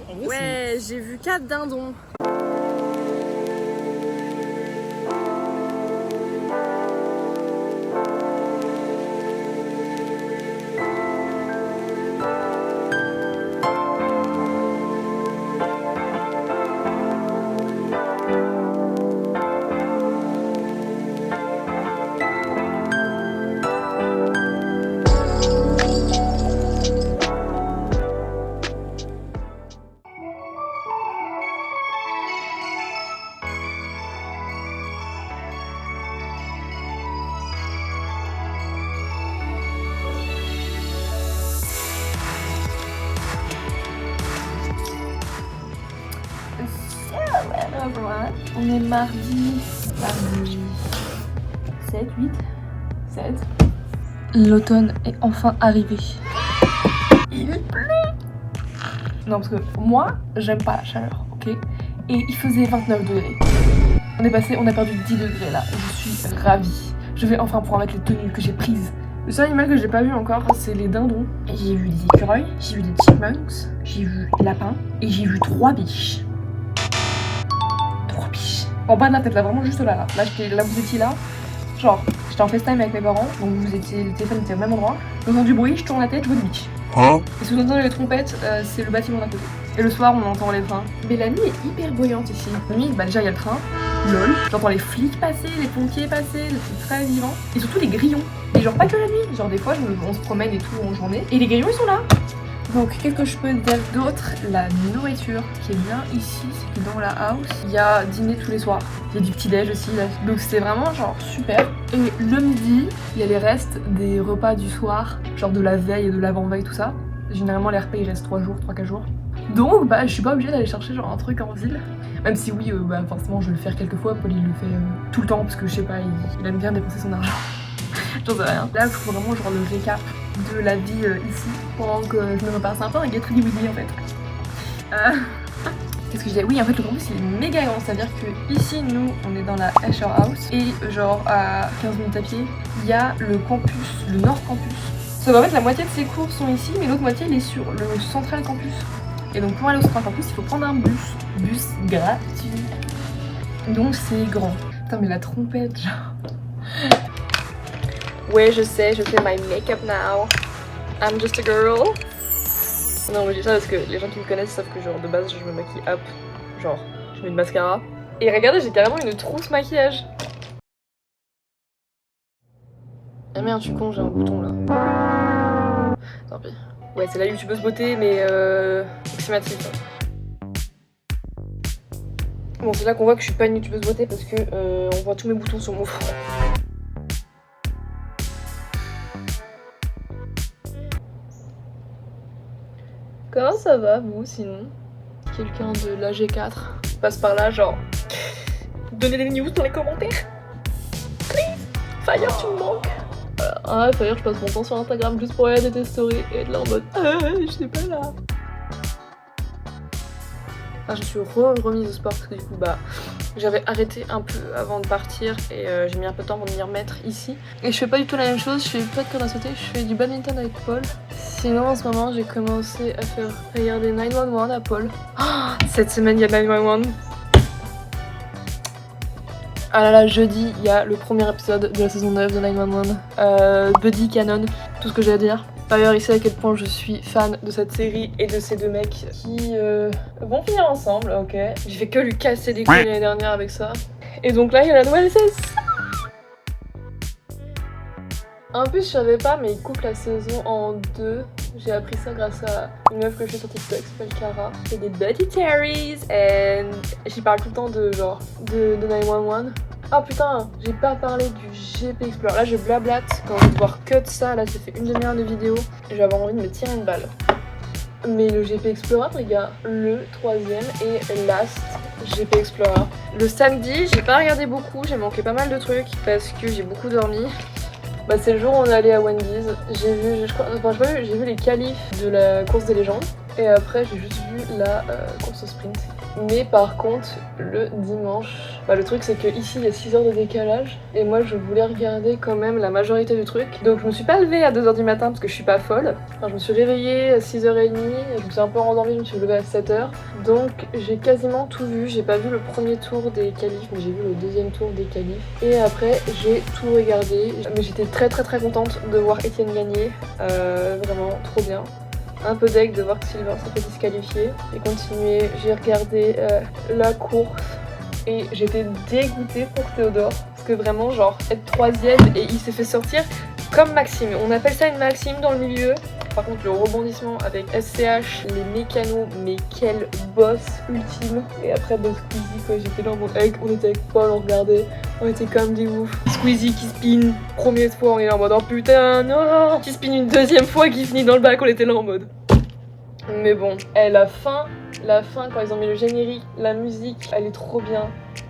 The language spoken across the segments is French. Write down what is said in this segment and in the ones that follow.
Ouais, j'ai vu 4 dindons. On est mardi 7, 8, 7. L'automne est enfin arrivé. Il pleut. Non, parce que moi, j'aime pas la chaleur, ok? Et il faisait 29 degrés. On a perdu 10 degrés là. Je suis ravie. Je vais enfin pouvoir mettre les tenues que j'ai prises. Le seul animal que j'ai pas vu encore, c'est les dindons. J'ai vu des écureuils, j'ai vu des chipmunks, j'ai vu des lapins et j'ai vu 3 biches. En bas de la tête, là, vraiment juste là. Là, vous étiez là. Genre, j'étais en FaceTime avec mes parents, donc le téléphone était au même endroit. J'entends du bruit, je tourne la tête, je vois une biche. Et si vous entendez les trompettes, c'est le bâtiment d'à côté. Et le soir, on entend les trains. Mais la nuit est hyper bruyante ici. La nuit, bah déjà, il y a le train. Lol. J'entends les flics passer, les pompiers passer, c'est très vivant. Et surtout les grillons. Et genre, pas que la nuit. Genre, des fois, on se promène et tout en journée. Et les grillons, ils sont là. Donc, qu'est-ce que je peux dire d'autre? La nourriture. Ce qui est bien ici, c'est que dans la house, il y a dîner tous les soirs. Il y a du petit-déj aussi, là. Donc, c'est vraiment genre super. Et le midi, il y a les restes des repas du soir, genre de la veille et de l'avant-veille, tout ça. Généralement, les repas ils restent 3 jours, 3-4 jours. Donc, bah, je suis pas obligée d'aller chercher genre un truc en ville. Même si, oui, bah, forcément, je vais le faire quelques fois. Paul, il le fait tout le temps parce que je sais pas, il aime bien dépenser son argent. J'en sais rien. Là, je trouve vraiment genre le récap de la vie ici pendant que je me repasse un peu un Get Ready With Me en fait. Qu'est-ce que je disais? Oui, en fait, le campus il est méga grand, c'est-à-dire que ici, nous, on est dans la Escher House et genre à 15 minutes à pied, il y a le campus, le Nord Campus. Sauf qu'en fait, la moitié de ses cours sont ici, mais l'autre moitié, elle est sur le Central Campus. Et donc, pour aller au Central Campus, il faut prendre un bus gratuit. Donc, c'est grand. Putain, mais la trompette, genre. Ouais, je sais, je fais my makeup now. I'm just a girl. Non, mais je dis ça parce que les gens qui me connaissent savent que genre de base je me maquille up. Genre, je mets une mascara. Et regardez, j'ai carrément une trousse maquillage. Ah merde, je suis con, j'ai un bouton là. Tant pis. Ouais, c'est la youtubeuse beauté, mais approximative. Bon, c'est là qu'on voit que je suis pas une youtubeuse beauté parce que on voit tous mes boutons sur mon front. Comment ça va, vous, sinon? Quelqu'un de l'AG4 passe par là, genre... Donnez des news dans les commentaires. Please. Fire, tu me manques. Ah, Fire, je passe mon temps sur Instagram juste pour regarder tes stories et être là en mode... je suis pas là. Enfin, je suis remise au sport parce que du coup, bah... J'avais arrêté un peu avant de partir et j'ai mis un peu de temps pour m'y remettre ici. Et je fais pas du tout la même chose, je fais pas de corde à sauter, je fais du badminton avec Paul. Sinon en ce moment j'ai commencé à regarder 911 à Paul. Oh, cette semaine il y a 911. Ah là là, jeudi il y a le premier épisode de la saison 9 de 911. Buddy Cannon, tout ce que j'ai à dire. D'ailleurs, il sait à quel point je suis fan de cette série et de ces deux mecs qui vont finir ensemble, ok. J'ai fait que lui casser les couilles l'année dernière avec ça. Et donc là, il y a la nouvelle saison. En plus, je savais pas, mais ils coupent la saison en 2. J'ai appris ça grâce à une meuf que je fais sur TikTok qui s'appelle Cara. C'est des Buddy Terrys et j'y parle tout le temps de genre de 911. Ah putain, j'ai pas parlé du GP Explorer. Là je blablate, quand je vais devoir cut ça, là ça fait une demi-heure de vidéo, je vais avoir envie de me tirer une balle. Mais le GP Explorer, les gars, le 3e et last GP Explorer. Le samedi, j'ai pas regardé beaucoup, j'ai manqué pas mal de trucs parce que j'ai beaucoup dormi. Bah c'est le jour où on est allé à Wendy's, j'ai vu les qualifs de la course des légendes. Et après j'ai juste vu la course au sprint. Mais par contre le dimanche, le truc c'est que ici il y a 6 heures de décalage et moi je voulais regarder quand même la majorité du truc. Donc je me suis pas levée à 2h du matin parce que je suis pas folle. Enfin, je me suis réveillée à 6h30, je me suis un peu rendormie, je me suis levée à 7h. Donc j'ai quasiment tout vu, j'ai pas vu le premier tour des qualifs mais j'ai vu le deuxième tour des qualifs. Et après j'ai tout regardé, mais j'étais très contente de voir Etienne gagner, vraiment trop bien. Un peu deg de voir que Sylvain s'est fait disqualifier. J'ai continué, j'ai regardé la course et j'étais dégoûtée pour Théodore. Parce que vraiment, genre, être 3ème et il s'est fait sortir comme Maxime. On appelle ça une Maxime dans le milieu. Par contre, le rebondissement avec SCH, les mécanos, mais quel boss ultime. Et après, Squeezie, quoi, j'étais là en mode on était avec Paul, on regardait, on était comme des oufs. Squeezie qui spin, première fois, on est là en mode oh putain, non, qui spin une deuxième fois, qui finit dans le bac, on était là en mode. Mais bon, la fin, quand ils ont mis le générique, la musique, elle est trop bien.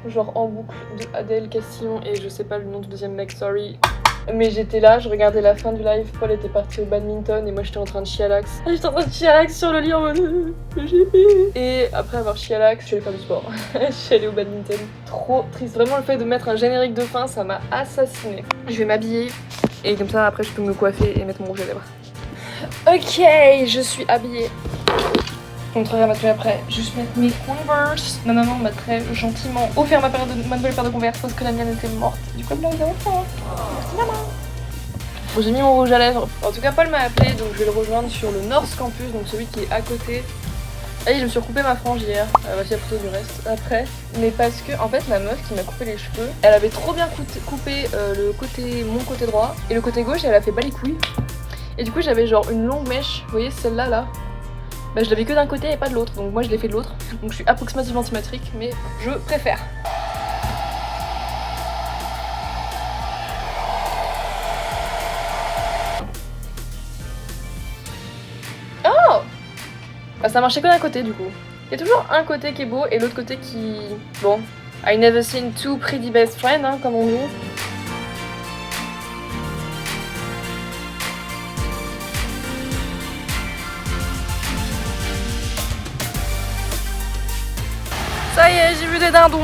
Genre en boucle de Adèle Castillon et je sais pas le nom du deuxième mec, sorry. Mais j'étais là, je regardais la fin du live, Paul était parti au badminton et moi j'étais en train de chialax. J'étais en train de chialax sur le lit en mode Et après avoir chialax, je suis allée faire du sport. Je suis allée au badminton. Trop triste, vraiment le fait de mettre un générique de fin, ça m'a assassinée. Je vais m'habiller et comme ça après je peux me coiffer et mettre mon rouge à lèvres. Ok, je suis habillée. Je vous montrerai ma tenue après. Juste mettre mes Converse. Ma maman m'a très gentiment offert ma nouvelle paire de Converse parce que la mienne était morte. Du coup, elle me l'a offert. Merci maman. Bon, j'ai mis mon rouge à lèvres. En tout cas, Paul m'a appelé, donc je vais le rejoindre sur le North Campus, donc celui qui est à côté. Ah oui, je me suis recoupé ma frange hier. Voici la photo du reste après. Mais parce que, en fait, la meuf qui m'a coupé les cheveux, elle avait trop bien coupé mon côté droit. Et le côté gauche, elle a fait bas les couilles. Et du coup, j'avais genre une longue mèche. Vous voyez celle-là, là, je l'avais que d'un côté et pas de l'autre. Donc moi, je l'ai fait de l'autre. Donc je suis approximativement symétrique, mais je préfère. Oh, ça marchait que d'un côté, du coup. Il y a toujours un côté qui est beau et l'autre côté qui... Bon, I never seen two pretty best friends, hein, comme on dit. Ça y est, j'ai vu des dindons.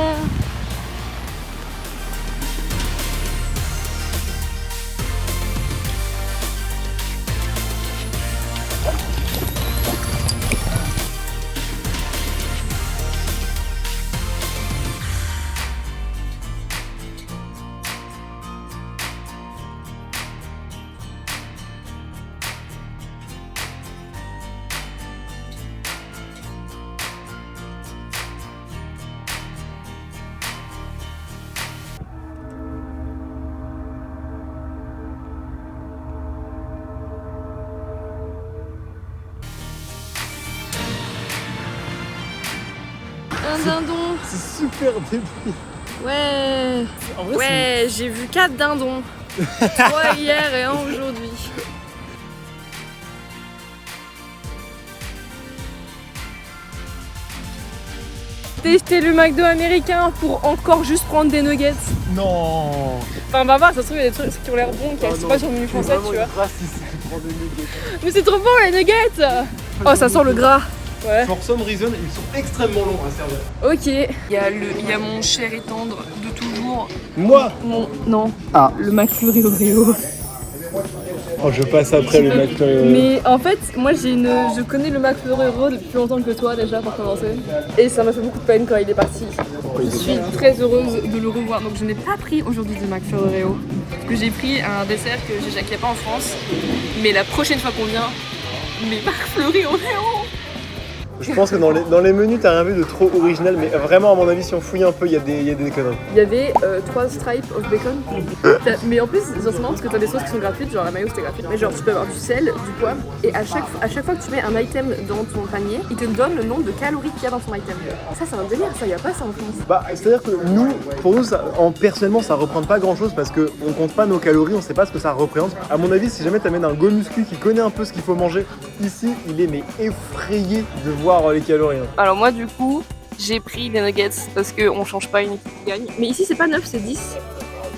Un dindon. C'est super débile. Ouais. En vrai, ouais, j'ai vu 4 dindons. 3 hier et 1 aujourd'hui. Tester le McDo américain pour encore juste prendre des nuggets. Non. Enfin, on va voir, ça se trouve, il y a des trucs qui ont l'air bons, qui restent pas sur le menu français, tu vois. Mais c'est trop bon les nuggets. Oh, ça sent le gras. Ouais. For some reason, ils sont extrêmement longs à servir. Ok. Il y a mon cher et tendre de toujours. Moi Non. Ah. Le McFlurry Oreo. Oh, je passe après le McFlurry Oreo. Mais en fait, moi je connais le McFlurry Oreo depuis plus longtemps que toi déjà pour commencer. Et ça m'a fait beaucoup de peine quand il est parti. Je suis très heureuse de le revoir. Donc je n'ai pas pris aujourd'hui de McFlurry Oreo. Parce que j'ai pris un dessert que j'ai jamais pas en France. Mais la prochaine fois qu'on vient, mes McFlurry Oreo. Je pense que dans les menus, t'as rien vu de trop original, mais vraiment, à mon avis, si on fouille un peu, il y a des conneries. Il y avait 3 stripes of bacon. Mais en plus, c'est marrant parce que t'as des sauces qui sont gratuites, genre la mayo c'était gratuit. Mais genre, tu peux avoir du sel, du poivre, et à chaque fois que tu mets un item dans ton panier, il te donne le nombre de calories qu'il y a dans ton item. Ça, c'est un délire, ça, y a pas ça en France. Bah, c'est-à-dire que nous, pour nous, personnellement, ça représente pas grand-chose parce qu'on compte pas nos calories, on sait pas ce que ça représente. À mon avis, si jamais t'amènes un go muscu qui connaît un peu ce qu'il faut manger, ici, il est mais effrayé de voir les calories. Alors moi du coup j'ai pris des nuggets parce qu'on change pas une équipe qui gagne. Mais ici c'est pas 9, c'est 10.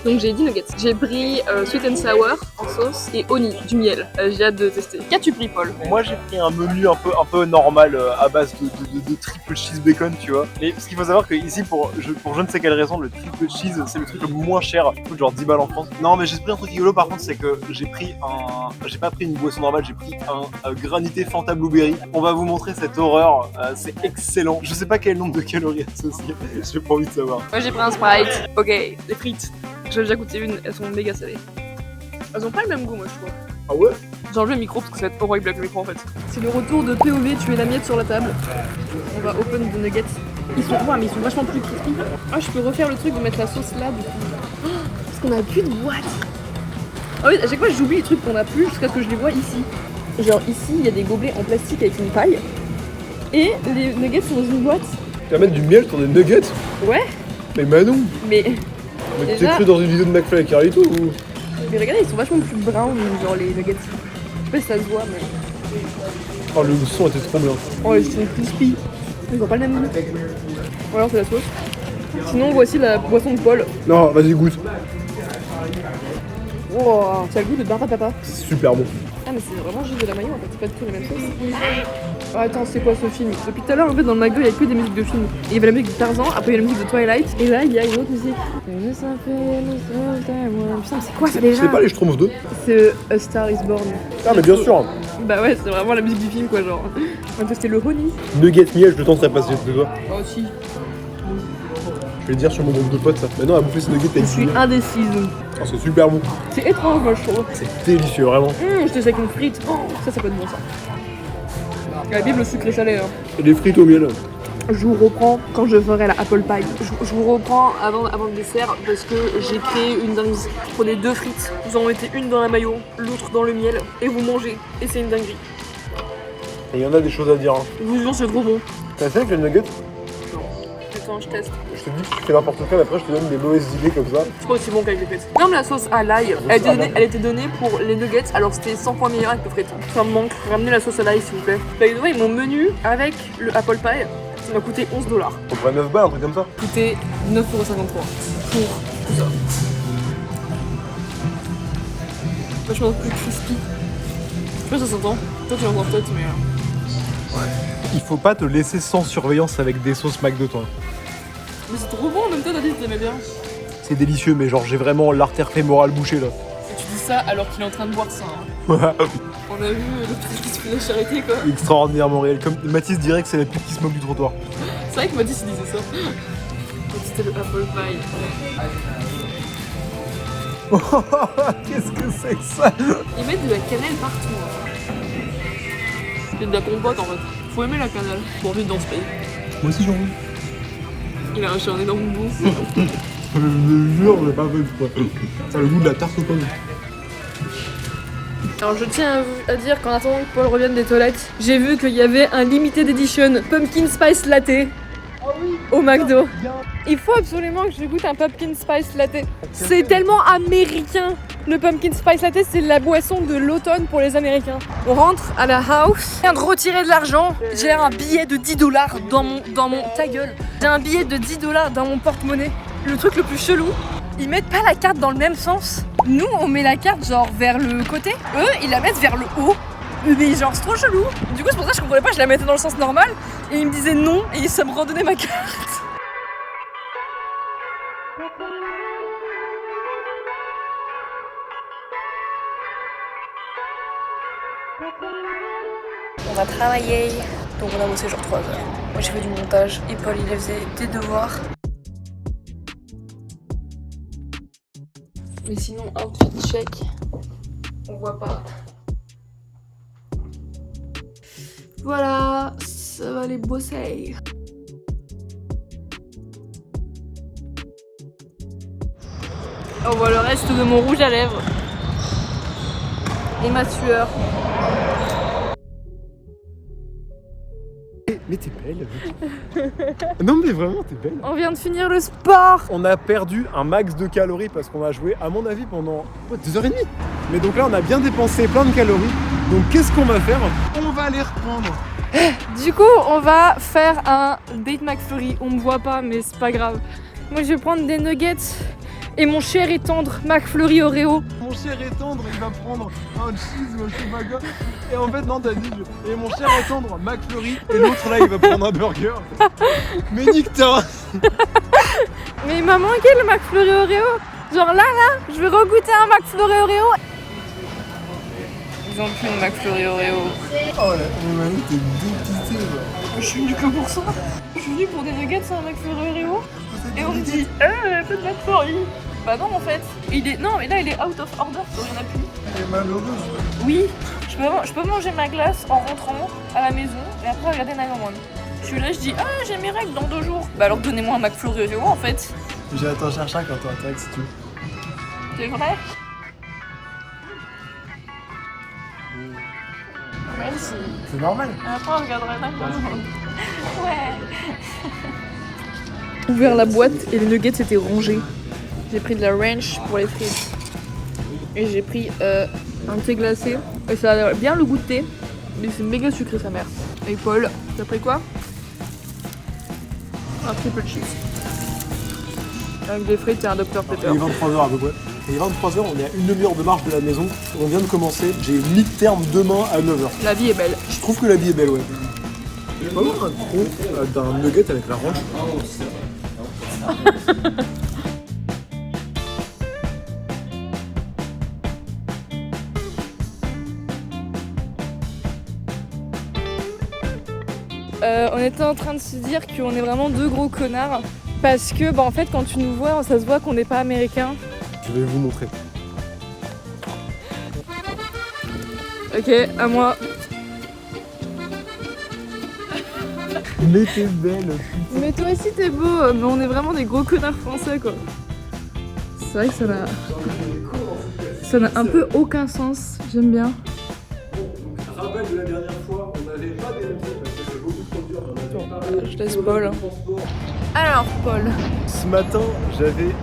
Donc j'ai 10 nuggets. J'ai pris sweet and sour en sauce et oni, du miel. J'ai hâte de tester. Qu'as-tu pris, Paul? Moi j'ai pris un menu un peu normal à base de triple cheese bacon, tu vois. Et ce qu'il faut savoir que ici pour je ne sais quelle raison, le triple cheese c'est le truc le moins cher, il coûte genre 10 balles en France. Non mais j'ai pris un truc rigolo par contre, c'est que j'ai pas pris une boisson normale, j'ai pris un granité Fanta Blueberry. On va vous montrer cette horreur, c'est excellent. Je sais pas quel nombre de calories associées, j'ai pas envie de savoir. Moi j'ai pris un Sprite. Ok, les frites. J'en ai déjà goûté une, elles sont méga salées. Elles ont pas le même goût, moi je trouve. Ah ouais? J'ai enlevé le micro parce que ça va être horrible avec le micro en fait. C'est le retour de POV, tu mets la miette sur la table. On va open the nuggets. Ils sont, ouais, mais ils sont vachement plus crispy. Ah, je peux refaire le truc de mettre la sauce là du coup. Oh, parce qu'on a plus de boîte. Ah oui, à chaque fois j'oublie les trucs qu'on a plus jusqu'à ce que je les vois ici. Genre ici, il y a des gobelets en plastique avec une paille. Et les nuggets sont dans une boîte. Tu vas mettre du miel sur des nuggets? Ouais. Mais Manon! Mais Mais déjà... t'es cru dans une vidéo de McFly et Carlito ou? Mais regardez, ils sont vachement plus brown, genre les nuggets. Je sais pas si ça se voit, mais... Oh, le son était trop bien. Oh, ils sont crispy. Ils ont pas le même goût. Ou alors c'est la sauce. Sinon, voici la boisson de Paul. Non, vas-y, goûte. Wow, ça a le goût de Barra Papa. C'est super bon. Ah, mais c'est vraiment juste de la mayo en fait, c'est pas du tout la même chose. Oh, attends, c'est quoi ce film? Depuis tout à l'heure, en fait, dans le McDo, il y a que des musiques de films. Et il y avait la musique de Tarzan, après il y a la musique de Twilight, et là, il y a une autre musique. Putain, c'est quoi ça déjà? C'est pas les Schtroumpfs 2? C'est A Star is Born. Ah, mais bien sûr. Bah ouais, c'est vraiment la musique du film, quoi, genre. On va tester le honey. Nugget miel, je le tenterai pas si j'étais toi. Oh, si. Je vais le dire sur mon groupe de potes ça. Maintenant, à bouffer ce nugget Je avec suis du miel. indécise. Oh, c'est super bon. C'est étrange, moi, je trouve. C'est délicieux, vraiment. Je te sais avec une frite. Oh, ça peut être bon, ça. La Bible, le sucré salé, hein. Et des frites au miel. Je vous reprends quand je ferai la apple pie. Je vous reprends avant le dessert parce que j'ai créé une dinguerie. Vous prenez 2 frites, vous en mettez une dans la mayo, l'autre dans le miel et vous mangez. Et c'est une dinguerie. Et il y en a des choses à dire. Hein. Je vous jure, c'est trop bon. T'as essayé avec le nugget? Attends, je teste. Je te dis que tu fais n'importe quoi, mais après je te donne des mauvaises idées comme ça. C'est pas aussi bon qu'avec les frites. Comme la sauce à l'ail, elle était donnée pour les nuggets, alors c'était 100 fois meilleur avec le frites. Ça me manque. Ramenez la sauce à l'ail s'il vous plaît. By the way, mon menu avec le apple pie, ça m'a coûté 11 $. On pourrait 9 balles, un truc comme ça. Coûté 9,53 € pour tout ça. Vachement plus crispy. Je sais pas si ça s'entend. Toi tu l'entends peut-être, mais... Il faut pas te laisser sans surveillance avec des sauces McDo, toi. Mais c'est trop bon en même temps, t'as dit que t'aimais bien. C'est délicieux, mais genre j'ai vraiment l'artère fémorale bouchée là. Et tu dis ça alors qu'il est en train de boire ça. Hein. On a vu le truc qui se fait la charité quoi. Extraordinairement réel. Comme Mathis dirait que c'est la pute qui se moque du trottoir. C'est vrai que Mathis il disait ça. C'était le apple pie. Qu'est-ce que c'est que ça? Ils mettent de la cannelle partout. Hein. C'est de la compote en fait. Faut aimer la cannelle pour vivre dans ce pays. Moi aussi j'ai envie. Il a un énorme goût. Je le jure, j'ai pas fait exprès. Ça a le goût de la tarte aux pommes. Alors je tiens à dire qu'en attendant que Paul revienne des toilettes, j'ai vu qu'il y avait un limited edition pumpkin spice latte au McDo. Il faut absolument que je goûte un pumpkin spice latte. C'est tellement américain. Le pumpkin spice latte, c'est la boisson de l'automne pour les Américains. On rentre à la house. Je viens de retirer de l'argent. J'ai un billet de 10 $ dans mon... Ta gueule. J'ai un billet de 10 $ dans mon porte-monnaie. Le truc le plus chelou, ils mettent pas la carte dans le même sens. Nous, on met la carte genre vers le côté. Eux, ils la mettent vers le haut. Mais genre, c'est trop chelou. Du coup, c'est pour ça que je comprenais pas, je la mettais dans le sens normal. Et ils me disaient non, et ça me redonnait ma carte. On a travaillé, donc on a bossé genre 3 heures. Moi j'ai fait du montage et Paul il faisait des devoirs. Mais sinon, outfit check, on voit pas. Voilà, ça va aller bosser. On voit le reste de mon rouge à lèvres. Et ma sueur. Mais t'es belle. Non mais vraiment t'es belle. On vient de finir le sport. On a perdu un max de calories parce qu'on a joué à mon avis pendant 2h30. Mais donc là on a bien dépensé plein de calories. Donc qu'est-ce qu'on va faire? On va les reprendre. Du coup on va faire un date McFlurry. On me voit pas mais c'est pas grave. Moi je vais prendre des nuggets Et mon cher et tendre McFlurry Oreo. Mon cher est tendre, il va prendre un cheese ou un je sais pas quoi. Et en fait, non, t'as dit. Et mon cher est tendre, McFlurry. Et l'autre là, il va prendre un burger. Mais nique ta race. Mais il m'a manqué le McFlurry Oreo. Genre là, je vais regoûter un McFlurry Oreo. Ils ont plus de McFlurry Oreo. Oh là, mon mari, t'es dépité, là. Je suis venue que pour ça. Je suis venue pour des nuggets et un McFlurry Oreo. Et on me dit, peu de McFlurry. Bah non, en fait. Non, mais là, il est out of order, donc il n'y en a plus. Elle est malheureuse. Oui, je peux manger ma glace en rentrant à la maison et après regarder 911. Je suis là, je dis, j'ai mes règles dans 2 jours. Bah alors donnez-moi un McFlurry Oreo en fait. J'ai t'en chercher quand t'es en direct si tu veux. C'est vrai? Merci. C'est normal. Après on regardera 911. Ouais. Ouvert la boîte et les nuggets étaient rongés. J'ai pris de la ranch pour les frites. Et j'ai pris un thé glacé. Et ça a bien le goût de thé. Mais c'est méga sucré sa mère. Et Paul, t'as pris quoi? Un triple cheese. Avec des frites et un Dr Pepper. Il est 23h à peu près. Il est 23h, on est à une demi-heure de marche de la maison. On vient de commencer. J'ai mi-terme demain à 9h. La vie est belle. Je trouve que la vie est belle, ouais. Je peux avoir un gros d'un nugget avec la ranch. On était en train de se dire qu'on est vraiment 2 gros connards. Parce que, en fait, quand tu nous vois, ça se voit qu'on n'est pas américains. Je vais vous montrer. Ok, à moi. Mais t'es belle. Mais toi aussi t'es beau, mais on est vraiment des gros connards français quoi. C'est vrai que ça n'a un peu aucun sens, j'aime bien. Rappel de la dernière fois, on n'avait pas vérifié parce que c'est beaucoup trop dur. Je laisse Paul. Alors Paul. Ce matin, j'avais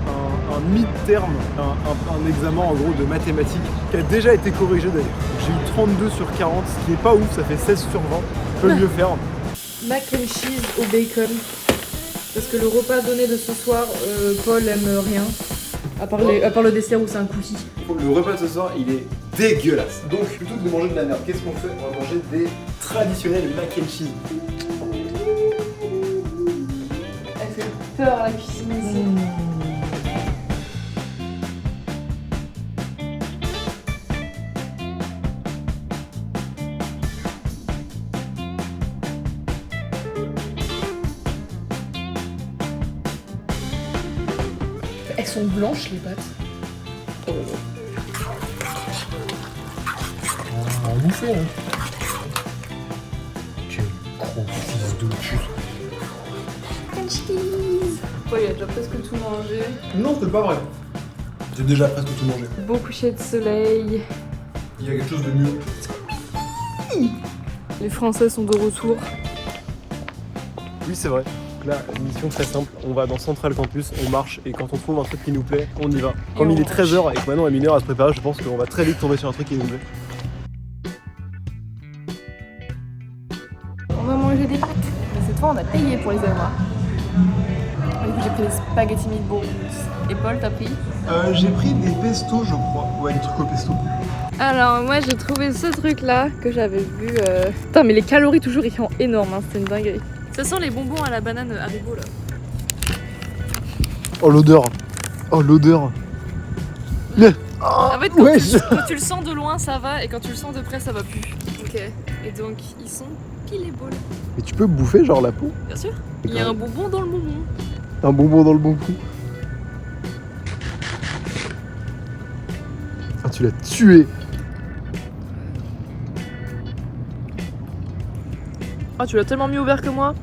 un mid-term, un examen en gros de mathématiques qui a déjà été corrigé d'ailleurs. J'ai eu 32 sur 40, ce qui est pas ouf, ça fait 16 sur 20. Je peux mieux faire. Mac and cheese au bacon. Parce que le repas donné de ce soir, Paul aime rien. À part le dessert où c'est un cookie. Le repas de ce soir, il est dégueulasse. Donc, plutôt que de manger de la merde, qu'est-ce qu'on fait? On va manger des traditionnels mac and cheese. Elle fait peur la cuisine ici. Elles sont blanches les pâtes. On va bouffer, hein. Quel gros fils de pute. Paul il a déjà presque tout mangé. Non, c'est pas vrai. J'ai déjà presque tout mangé. Beau coucher de soleil. Il y a quelque chose de mieux. Les Français sont de retour. Oui, c'est vrai. Donc là, mission très simple. On va dans Central Campus, on marche et quand on trouve un truc qui nous plaît, on y va. Comme il est 13h et que maintenant à 1h à se préparer, je pense qu'on va très vite tomber sur un truc qui nous plaît. On va manger des pâtes. Mais cette fois, on a payé pour les avoir. Du coup, j'ai pris des spaghetti meatballs. Et Paul, t'as pris? J'ai pris des pestos, je crois. Ouais, des trucs au pesto. Alors, moi, j'ai trouvé ce truc-là que j'avais vu. Putain, mais les calories, toujours, ils sont énormes. Hein. C'est une dinguerie. Ça sent les bonbons à la banane Haribo, là. Oh, l'odeur. Oh, l'odeur. En fait, quand tu le sens de loin, ça va. Et quand tu le sens de près, ça va plus. Ok. Et donc, ils sont pile et bol. Mais tu peux bouffer, genre, la peau? Bien sûr. Il y a un bonbon dans le bonbon. Un bonbon dans le bon coup. Ah, tu l'as tué. Ah, tu l'as tellement mis ouvert que moi.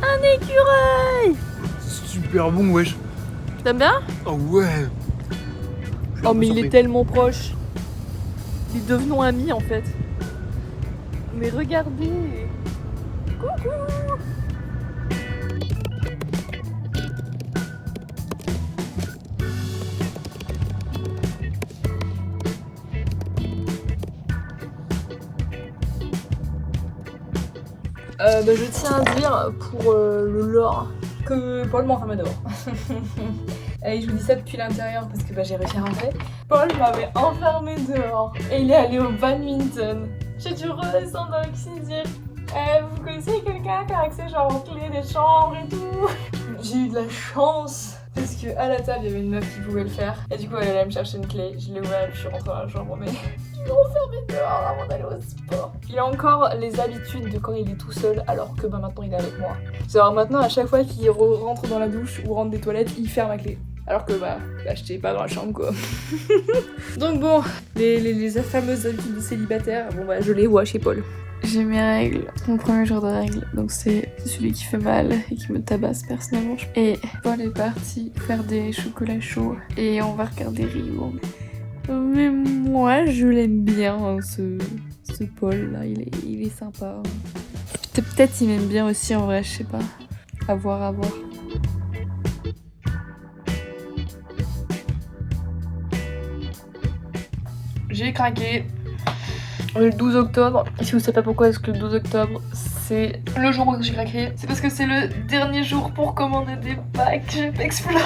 Un écureuil! Super bon, wesh. T'aimes bien? Oh ouais. Oh, mais il est tellement proche. Ils devenons amis en fait. Mais regardez! Coucou! Je tiens à dire pour le lore que Paul m'enfermait dehors. Et je vous dis ça depuis l'intérieur parce que j'ai réussi à rentrer. Paul m'avait enfermé dehors et il est allé au badminton. J'ai dû redescendre dans la cuisine et dire vous connaissez quelqu'un qui a accès genre aux clés des chambres et tout? J'ai eu de la chance parce que à la table il y avait une meuf qui pouvait le faire et du coup elle allait me chercher une clé, je l'ai ouvert et puis je suis rentrée dans la chambre mais je l'ai enfermé dehors avant d'aller au sport. Il a encore les habitudes de quand il est tout seul alors que maintenant il est avec moi. C'est-à-dire maintenant à chaque fois qu'il rentre dans la douche ou rentre des toilettes il ferme la clé. Alors que j'étais pas dans la chambre quoi. Donc bon, les fameuses habitudes de célibataire, je les vois chez Paul. J'ai mes règles, mon premier jour de règles, donc c'est celui qui fait mal et qui me tabasse personnellement. Et Paul est parti faire des chocolats chauds et on va regarder Rio. Mais moi je l'aime bien ce Paul là, il est sympa. Peut-être il m'aime bien aussi en vrai, je sais pas. À voir. J'ai craqué le 12 octobre. Et si vous savez pas pourquoi est-ce que le 12 octobre c'est le jour où j'ai craqué, c'est parce que c'est le dernier jour pour commander des packs chez Explore.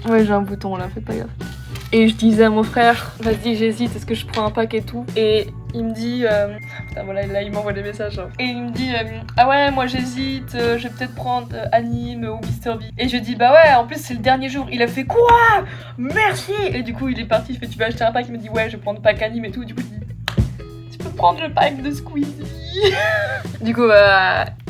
Ouais, j'ai un bouton là, faites pas gaffe. Et je disais à mon frère, vas-y j'hésite, est-ce que je prends un pack et tout. Et il me dit, putain voilà, là il m'envoie des messages. Hein. Et il me dit, ah ouais moi j'hésite, je vais peut-être prendre Anime ou Mr V. Et je dis bah ouais, en plus c'est le dernier jour. Il a fait quoi? Merci. Et du coup il est parti, il fait tu vas acheter un pack, il me dit ouais je vais prendre le pack Anime et tout. Du coup il dit tu peux prendre le pack de Squeezie. Du coup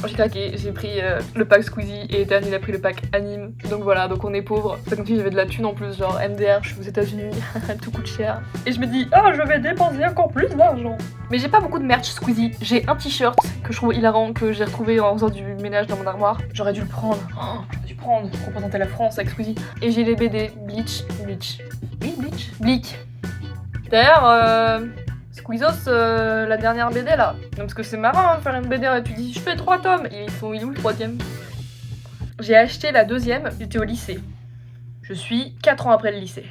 j'ai craqué, j'ai pris le pack Squeezie et Dan il a pris le pack Anime. Donc voilà, donc on est pauvre. C'est comme si j'avais de la thune en plus, genre MDR, je suis aux États-Unis, tout coûte cher. Et je me dis, oh je vais dépenser encore plus d'argent. Mais j'ai pas beaucoup de merch Squeezie. J'ai un t-shirt que je trouve hilarant, que j'ai retrouvé en faisant du ménage dans mon armoire. J'aurais dû le prendre. J'aurais dû prendre pour représenter la France avec Squeezie. Et j'ai les BD Bleach. Bleak. D'ailleurs, Squeezos, la dernière BD là. Donc, parce que c'est marrant de faire une BD et tu dis je fais 3 tomes et il est où le 3e? J'ai acheté la 2e, j'étais au lycée. Je suis 4 ans après le lycée.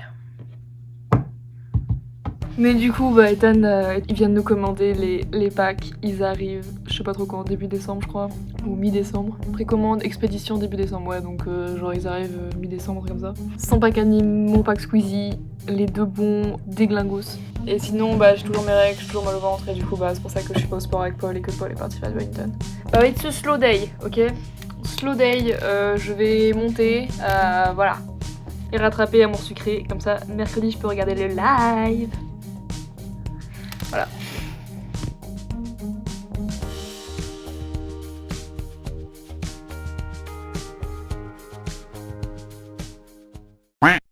Mais du coup Ethan il vient de nous commander les packs, ils arrivent je sais pas trop quand, début décembre je crois, ou mi-décembre. Précommande, expédition début décembre, ouais donc genre ils arrivent mi-décembre comme ça. Son pack Anime, mon pack Squeezie, les deux bons déglingos. Et sinon j'ai toujours mes règles, j'ai toujours mal au ventre et du coup c'est pour ça que je suis pas au sport avec Paul et que Paul est parti faire du badminton. It's a slow day, ok? Slow day, je vais monter, voilà. Et rattraper à mon sucré, comme ça mercredi je peux regarder le live.